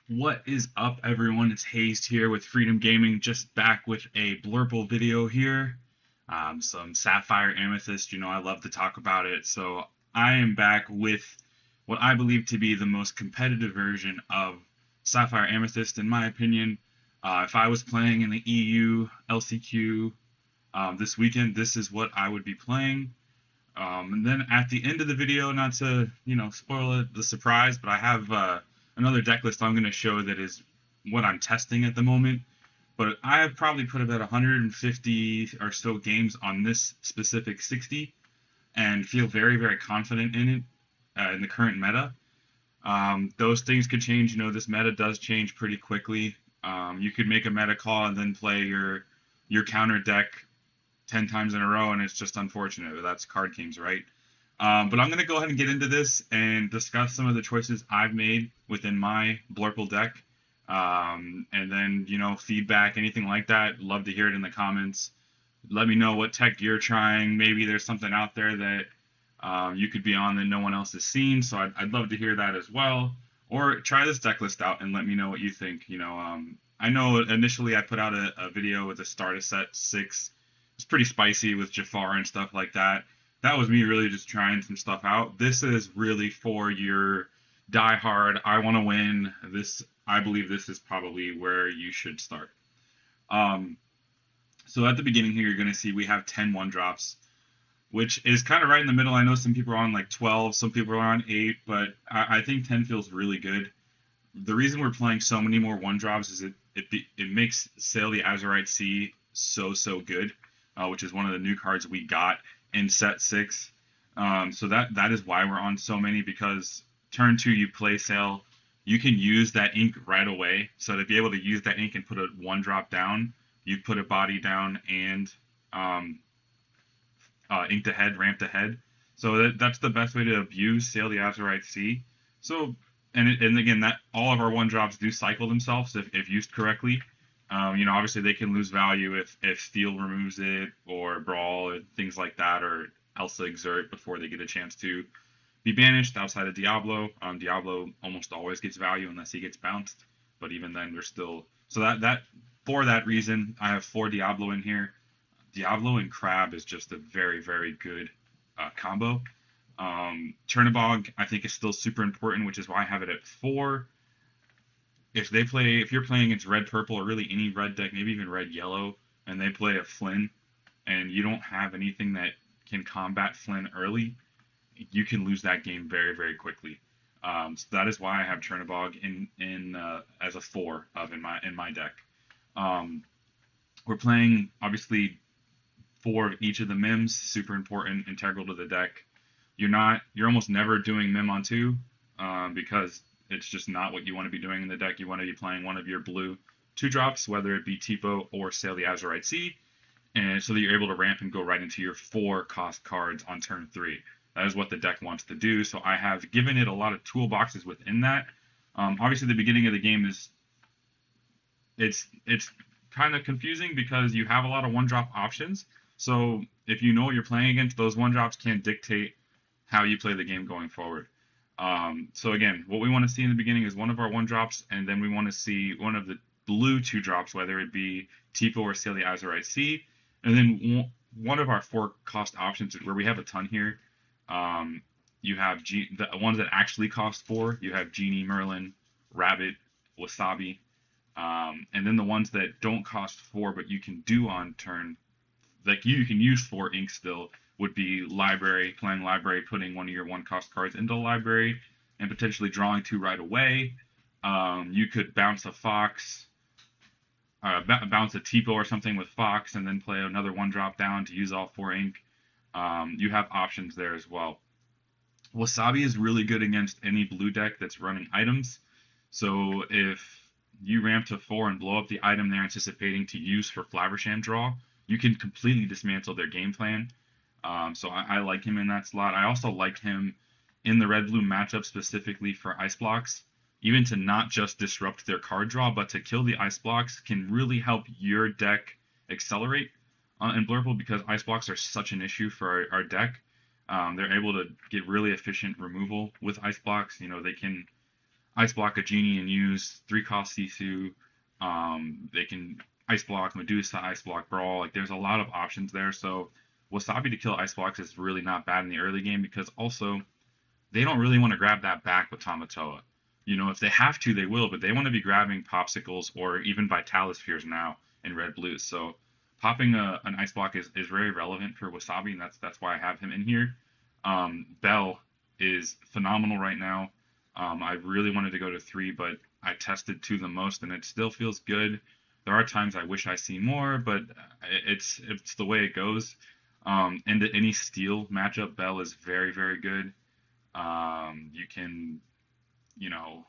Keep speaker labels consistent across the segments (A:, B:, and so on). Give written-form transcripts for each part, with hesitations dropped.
A: What is up, everyone? It's Hazed here with Freedom Gaming, just back with a Blurple video here. Some Sapphire Amethyst, I love to talk about it. So I am back with what I believe to be the most competitive version of Sapphire Amethyst, in my opinion. If I was playing in the EU LCQ this weekend, this is what I would be playing. And then at the end of the video, not to spoil it, the surprise, but I have another deck list I'm going to show that is what I'm testing at the moment. But I have probably put about 150 or so games on this specific 60, and feel very, very confident in it in the current meta. Those things could change. This meta does change pretty quickly. You could make a meta call and then play your counter deck 10 times in a row, and it's just unfortunate. That's card games, right? But I'm going to go ahead and get into this and discuss some of the choices I've made within my Blurple deck. And then, feedback, anything like that. Love to hear it in the comments. Let me know what tech you're trying. Maybe there's something out there that you could be on that no one else has seen. So I'd love to hear that as well. Or try this deck list out and let me know what you think. I know initially I put out a video with a starter set 6. It's pretty spicy with Jafar and stuff like that. That was me really just trying some stuff out. This is really for your die hard, I want to win. I believe this is probably where you should start. Um, so at the beginning here, you're going to see we have 10 1-drops, which is kind of right in the middle. I know some people are on like 12, some people are on 8, but I think 10 feels really good. The reason we're playing so many more 1-drops is it makes Sail the Azurite Sea so good, which is one of the new cards we got in set 6. So that is why we're on so many, because turn 2 you play Sail, you can use that ink right away. So to be able to use that ink and put a 1-drop down, you put a body down and um, inked ahead, ramped ahead. So that's the best way to abuse Sail the Azurite Sea. So and again, that all of our 1-drops do cycle themselves if used correctly. Obviously they can lose value if Steel removes it, or Brawl, or things like that, or Elsa Exert before they get a chance to be banished. Outside of Diablo, Diablo almost always gets value unless he gets bounced. But even then, they're still that for that reason, I have 4 Diablo in here. Diablo and Crab is just a very, very good combo. Chernabog, I think, is still super important, which is why I have it at 4. If you're playing against red purple, or really any red deck, maybe even red yellow, and they play a Flynn, and you don't have anything that can combat Flynn early, you can lose that game very, very quickly. So that is why I have Chernabog in as a 4 of in my deck. Um, we're playing obviously 4 of each of the mims, super important, integral to the deck. You're almost never doing mim on 2, because it's just not what you want to be doing in the deck. You want to be playing one of your blue 2-drops, whether it be Tipo or Sail the Azurite Sea, and so that you're able to ramp and go right into your 4 cost cards on turn 3. That is what the deck wants to do. So I have given it a lot of toolboxes within that. Obviously, the beginning of the game is it's kind of confusing because you have a lot of 1-drop options. So if you know what you're playing against, those 1-drops can dictate how you play the game going forward. So again, what we want to see in the beginning is one of our 1-drops, and then we want to see one of the blue 2-drops, whether it be Tipo or Sail the Azurite Sea, and then one of our 4 cost options, where we have a ton here. You have the ones that actually cost 4. You have Genie, Merlin, Rabbit, Wasabi, and then the ones that don't cost 4 but you can do on turn, like you can use 4 ink still, would be Library, playing Library, putting one of your 1-cost cards into Library, and potentially drawing 2 right away. You could bounce a Fox, bounce a Tipo or something with Fox, and then play another 1-drop down to use all 4 ink. You have options there as well. Wasabi is really good against any blue deck that's running items. So if you ramp to 4 and blow up the item they're anticipating to use for Flaversham draw, you can completely dismantle their game plan. So I like him in that slot. I also like him in the red-blue matchup specifically for ice blocks. Even to not just disrupt their card draw, but to kill the ice blocks can really help your deck accelerate in Blurple, because ice blocks are such an issue for our deck. They're able to get really efficient removal with ice blocks. They can ice block a genie and use 3-cost Sisu. They can ice block Medusa, ice block Brawl. Like there's a lot of options there. So Wasabi to kill ice blocks is really not bad in the early game because also they don't really want to grab that back with Tamatoa. If they have to, they will, but they want to be grabbing popsicles or even Vitalis Spheres now in red blues. So popping an ice block is very relevant for Wasabi, and that's why I have him in here. Bell is phenomenal right now. I really wanted to go to 3, but I tested 2 the most, and it still feels good. There are times I wish I see more, but it's the way it goes. Into any steel matchup, Bell is very, very good. You can, you know,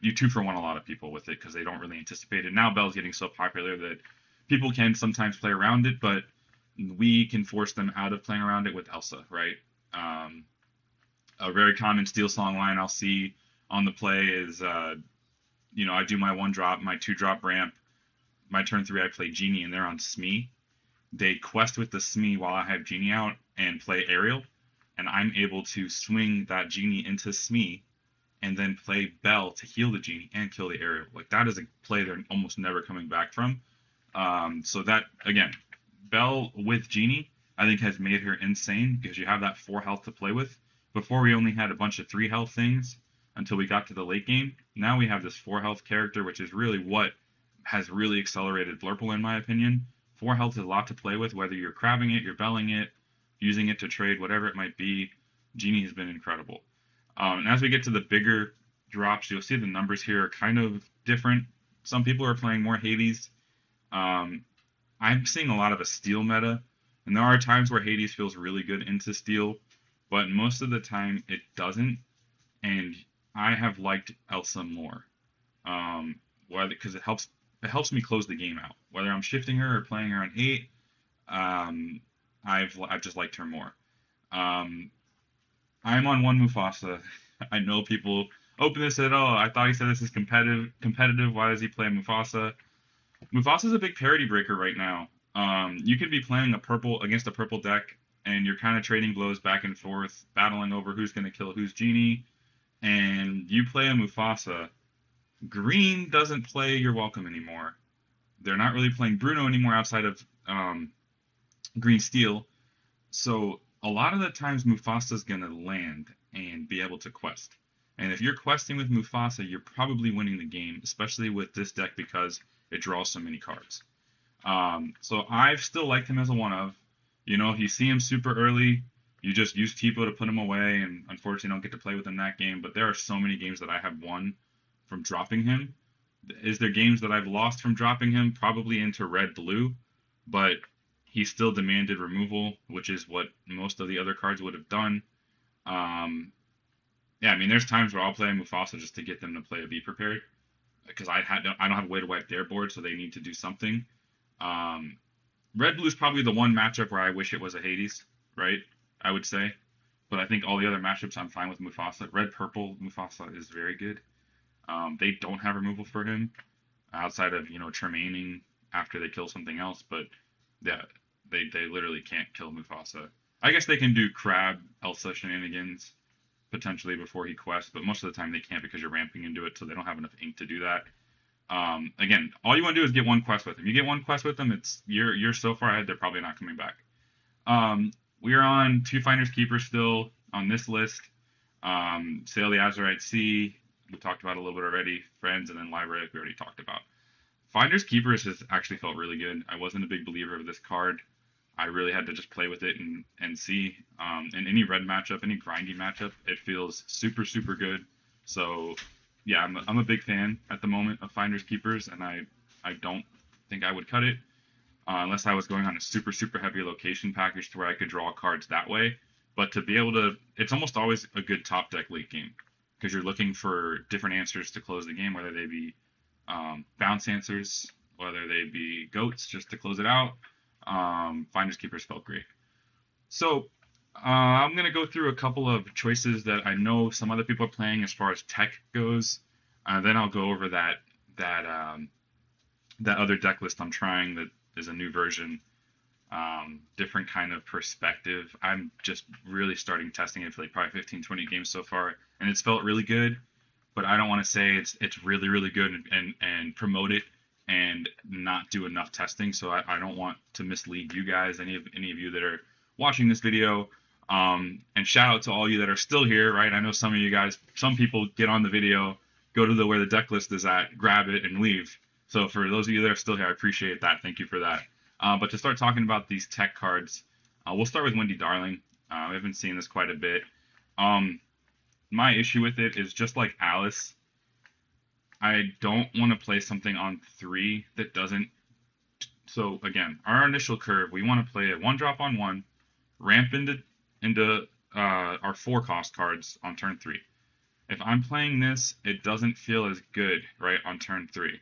A: you 2-for-1 a lot of people with it because they don't really anticipate it. Now Bell's getting so popular that people can sometimes play around it, but we can force them out of playing around it with Elsa, right? Um, a very common Steel Song line I'll see on the play is, I do my 1-drop, my 2-drop ramp, my turn 3 I play Genie, and they're on Smee. They quest with the Smee while I have Genie out and play Aerial, and I'm able to swing that Genie into Smee and then play Bell to heal the Genie and kill the Aerial. Like that is a play they're almost never coming back from. So that again, Bell with Genie, I think has made her insane because you have that 4 health to play with. Before we only had a bunch of 3 health things until we got to the late game. Now we have this 4 health character, which is really what has really accelerated Blurple in my opinion. 4 health is a lot to play with, whether you're crabbing it, you're belling it, using it to trade, whatever it might be. Genie has been incredible. And as we get to the bigger drops, you'll see the numbers here are kind of different. Some people are playing more Hades. I'm seeing a lot of a steel meta, and there are times where Hades feels really good into steel, but most of the time it doesn't. And I have liked Elsa more, because it helps me close the game out. Whether I'm shifting her or playing her on 8, I've just liked her more. Um, I'm on 1 Mufasa. I know people open this and said, "Oh, I thought he said this is competitive. Competitive. Why does he play Mufasa?" Mufasa's a big parity breaker right now. You could be playing against a purple deck, and you're kind of trading blows back and forth, battling over who's going to kill who's Genie, and you play a Mufasa. Green doesn't play You're Welcome anymore. They're not really playing Bruno anymore outside of Green Steel. So a lot of the times Mufasa's going to land and be able to quest. And if you're questing with Mufasa, you're probably winning the game, especially with this deck because it draws so many cards. So I've still liked him as a 1-of. If you see him super early, you just use Tipo to put him away, and unfortunately don't get to play with him that game. But there are so many games that I have won from dropping him. Is there games that I've lost from dropping him? Probably into red-blue, but he still demanded removal, which is what most of the other cards would have done. Yeah, I mean, there's times where I'll play Mufasa just to get them to play a Be Prepared, because I don't have a way to wipe their board, so they need to do something. Red Blue is probably the one matchup where I wish it was a Hades, right? I would say, but I think all the other matchups I'm fine with Mufasa. Red Purple Mufasa is very good. They don't have removal for him outside of Tremaining after they kill something else, but yeah, they literally can't kill Mufasa. I guess they can do Crab Elsa shenanigans potentially before he quests, but most of the time they can't because you're ramping into it, so they don't have enough ink to do that. Again, all you want to do is get 1 quest with them. You get 1 quest with them, you're so far ahead they're probably not coming back. We are on 2 Finders Keepers still on this list. Sail the Azurite Sea, we talked about a little bit already. Friends, and then Library, we already talked about. Finders Keepers has actually felt really good. I wasn't a big believer of this card. I really had to just play with it and see. In any red matchup, any grindy matchup, it feels super, super good. So, yeah, I'm a big fan at the moment of Finders Keepers, and I don't think I would cut it unless I was going on a super, super heavy location package to where I could draw cards that way. But to be able to, it's almost always a good top deck late game because you're looking for different answers to close the game, whether they be bounce answers, whether they be goats just to close it out. Finders Keepers felt great. So I'm going to go through a couple of choices that I know some other people are playing as far as tech goes. Then I'll go over that other deck list I'm trying that is a new version, different kind of perspective. I'm just really starting testing it for like probably 15, 20 games so far, and it's felt really good. but I don't want to say it's really really good and promote it and not do enough testing. So I don't want to mislead you guys, any of you that are watching this video. And shout out to all you that are still here, right? I know some of you guys, some people get on the video, go to the where the deck list is at, grab it, and leave. So for those of you that are still here, I appreciate that. Thank you for that. But to start talking about these tech cards, we'll start with Wendy Darling. We haven't seen this quite a bit. My issue with it is just like Alice. I don't want to play something on 3 that doesn't. So again, our initial curve, we want to play a 1-drop on 1, ramp into our 4-cost cards on turn 3. If I'm playing this, it doesn't feel as good, right, on turn 3,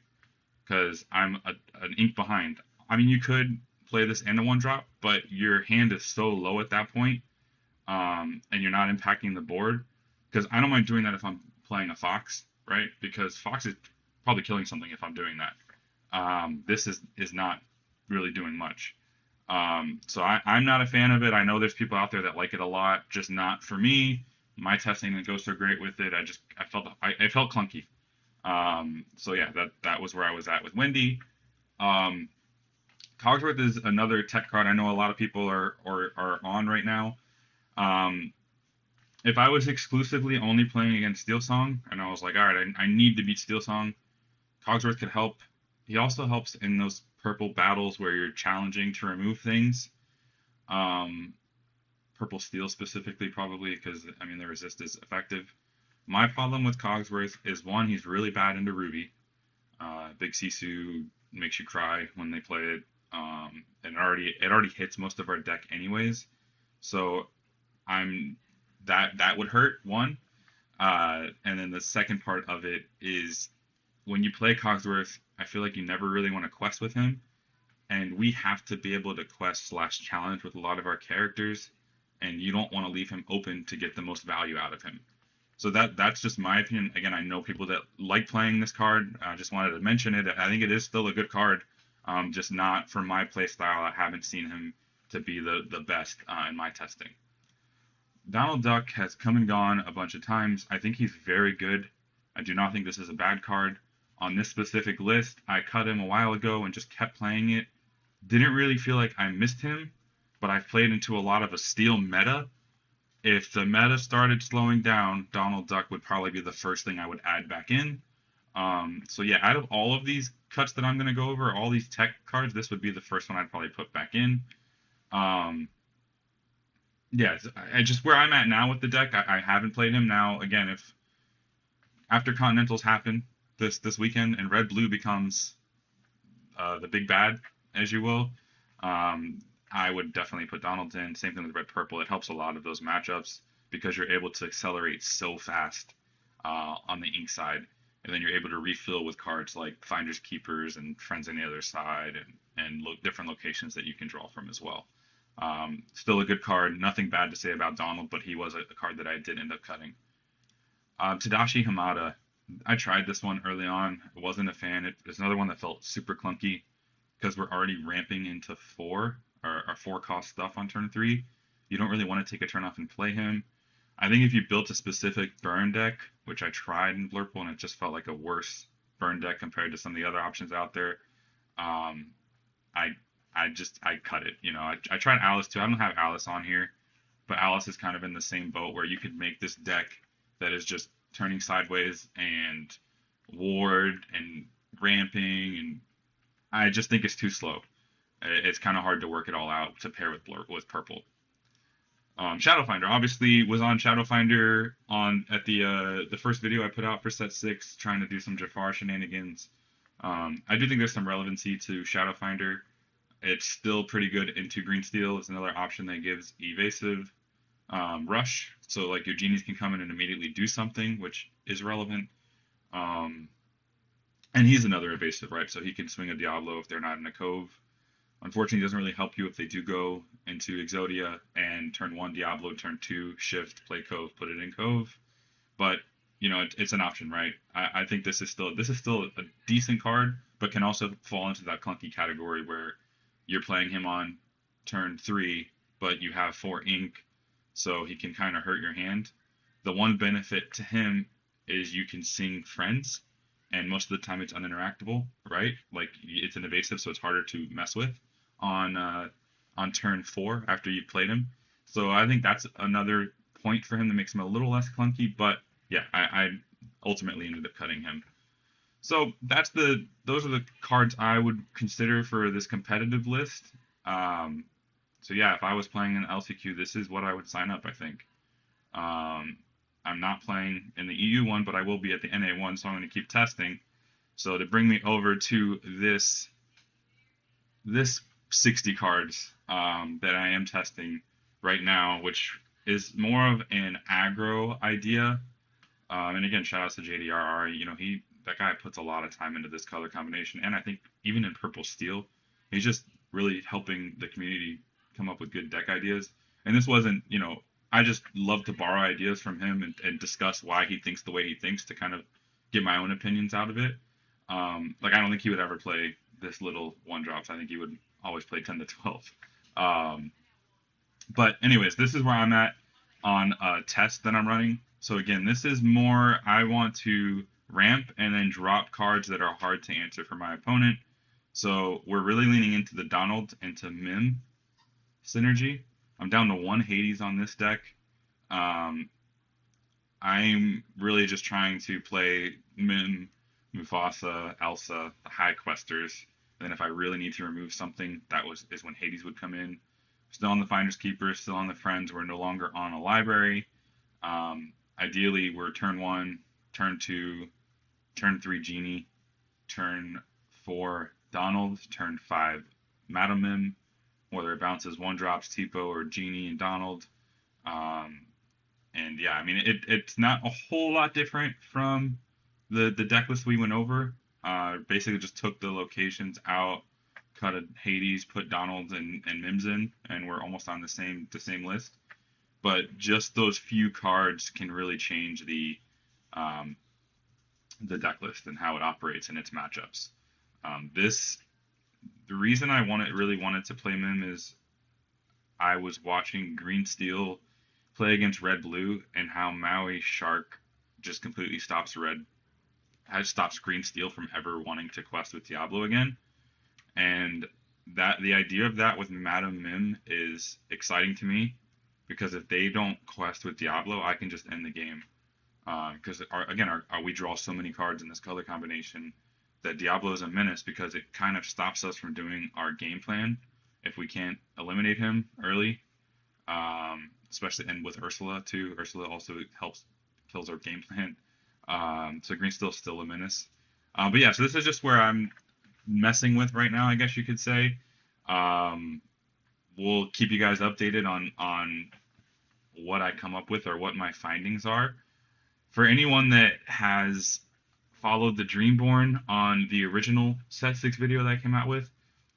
A: because I'm an ink behind. I mean, you could play this and a 1-drop, but your hand is so low at that point, and you're not impacting the board. Because I don't mind doing that if I'm playing a Fox, right? Because Fox is probably killing something if I'm doing that. This is not really doing much. So I'm not a fan of it. I know there's people out there that like it a lot, just not for me. My testing didn't go so great with it. I felt clunky. So yeah, that was where I was at with Wendy. Cogsworth is another tech card I know a lot of people are on right now. If I was exclusively only playing against Steel Song, and I was like, all right, I need to beat Steel Song, Cogsworth could help. He also helps in those purple battles where you're challenging to remove things. Purple Steel specifically, probably, because, I mean, the resist is effective. My problem with Cogsworth is, one, he's really bad into Ruby. Big Sisu makes you cry when they play it. And it already hits most of our deck anyways. So that would hurt, one. And then the second part of it is, when you play Cogsworth, I feel like you never really want to quest with him, and we have to be able to quest/challenge with a lot of our characters, and you don't want to leave him open to get the most value out of him. So that's just my opinion. Again, I know people that like playing this card. I just wanted to mention it. I think it is still a good card, just not for my play style. I haven't seen him to be the best in my testing. Donald Duck has come and gone a bunch of times. I think he's very good. I do not think this is a bad card. On this specific list, I cut him a while ago and just kept playing it. Didn't really feel like I missed him, but I've played into a lot of a steel meta. If the meta started slowing down, Donald Duck would probably be the first thing I would add back in. So yeah, out of all of these cuts that I'm going to go over, all these tech cards, this would be the first one I'd probably put back in. Yeah, I just where I'm at now with the deck, I haven't played him. Now, again, if after Continentals happen this weekend and Red Blue becomes the big bad, as you will, I would definitely put Donald in. Same thing with Red Purple. It helps a lot of those matchups because you're able to accelerate so fast on the ink side, and then you're able to refill with cards like Finders Keepers and Friends on the Other Side, and different locations that you can draw from as well. Still a good card. Nothing bad to say about Donald, but he was a card that I did end up cutting. Tadashi Hamada. I tried this one early on. I wasn't a fan. It's another one that felt super clunky because we're already ramping into 4 or 4-cost stuff on turn 3. You don't really want to take a turn off and play him. I think if you built a specific burn deck, which I tried in Blurple, and it just felt like a worse burn deck compared to some of the other options out there, I cut it. I tried Alice too. I don't have Alice on here, but Alice is kind of in the same boat where you could make this deck that is just turning sideways and ward and ramping, and I just think it's too slow. It's kind of hard to work it all out to pair with Purple. Shadowfinder obviously was on Shadowfinder at the first video I put out for set 6, trying to do some Jafar shenanigans. I do think there's some relevancy to Shadowfinder. It's still pretty good into Green Steel. It's another option that gives evasive rush, so like your genies can come in and immediately do something, which is relevant. And he's another evasive, right? So he can swing a Diablo if they're not in a cove. Unfortunately, it doesn't really help you if they do go into Exodia and turn 1 Diablo, turn 2 shift, play cove, put it in cove. But it's an option, right? I think this is still a decent card, but can also fall into that clunky category where you're playing him on turn 3, but you have 4 ink, so he can kind of hurt your hand. The one benefit to him is you can sing friends, and most of the time it's uninteractable, right? Like it's an evasive, so it's harder to mess with on on turn 4 after you've played him. So I think that's another point for him that makes him a little less clunky. But yeah, I ultimately ended up cutting him. So those are the cards I would consider for this competitive list. Um, so yeah, if I was playing an LCQ, this is what I would sign up, I think. Um, I'm not playing in the EU one, but I will be at the NA one, so I'm going to keep testing. So to bring me over to this 60 cards that I am testing right now, which is more of an aggro idea. And again, shout out to JDRR. You know, that guy puts a lot of time into this color combination, and I think even in purple steel, he's just really helping the community come up with good deck ideas. And this wasn't, you know, I just love to borrow ideas from him and discuss why he thinks the way he thinks to kind of get my own opinions out of it. Like I don't think he would ever play this little one drops. I think he would always play 10 to 12. Um, but anyways, this is where I'm at on a test that I'm running. So again, this is more I want to ramp and then drop cards that are hard to answer for my opponent. So we're really leaning into the Donald into Mim synergy. I'm down to 1 Hades on this deck. Um, I'm really just trying to play Mim, Mufasa, Elsa, the high questers. And then if I really need to remove something, is when Hades would come in. Still on the Finders Keepers, still on the Friends. We're no longer on a library. Ideally, we're turn 1, turn 2, turn 3 Genie, turn 4 Donald, turn 5 Madam Mim, whether it bounces 1-drops Tipo or Genie and Donald. And yeah, I mean, it's not a whole lot different from the deck list we went over. Basically just took the locations out, cut a Hades, put Donald and Mims in, and we're almost on the same list. But just those few cards can really change um, the deck list and how it operates in its matchups. The reason I really wanted to play Mim is I was watching Green Steel play against Red Blue and how Maui Shark just completely stops Green Steel from ever wanting to quest with Diablo again. And that the idea of that with Madam Mim is exciting to me because if they don't quest with Diablo, I can just end the game. Because we draw so many cards in this color combination that Diablo is a menace because it kind of stops us from doing our game plan if we can't eliminate him early. Especially and with Ursula too. Ursula also kills our game plan. So Green Steel's still a menace. But yeah, so this is just where I'm messing with right now, I guess you could say. We'll keep you guys updated on what I come up with or what my findings are. For anyone that has followed the Dreamborn on the original Set 6 video that I came out with,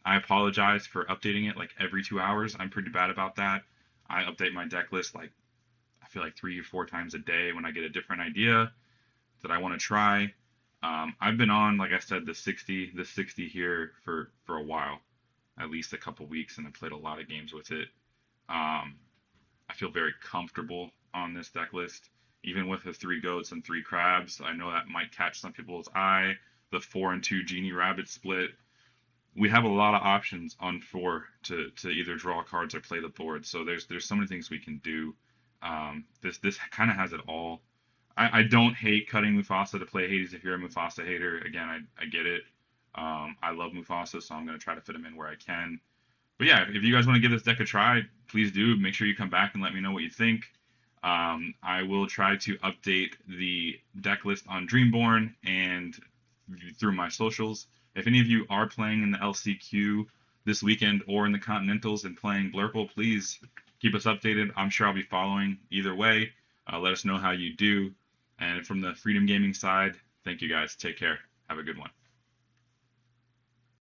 A: I apologize for updating it like every 2 hours. I'm pretty bad about that. I update my deck list like I feel like 3 or 4 times a day when I get a different idea that I want to try. I've been on, like I said, the 60 here for a while, at least a couple weeks, and I've played a lot of games with it. I feel very comfortable on this deck list, even with the 3 goats and 3 crabs. I know that might catch some people's eye. The 4 and 2 genie rabbit split. We have a lot of options on 4 to either draw cards or play the board. So there's so many things we can do. This kind of has it all. I don't hate cutting Mufasa to play Hades if you're a Mufasa hater. Again, I get it. I love Mufasa, so I'm going to try to fit him in where I can. But yeah, if you guys want to give this deck a try, please do. Make sure you come back and let me know what you think. I will try to update the deck list on Dreamborn and through my socials. If any of you are playing in the LCQ this weekend or in the Continentals and playing Blurple, please keep us updated. I'm sure I'll be following either way. Let us know how you do. And from the Freedom Gaming side, thank you guys. Take care. Have a good one.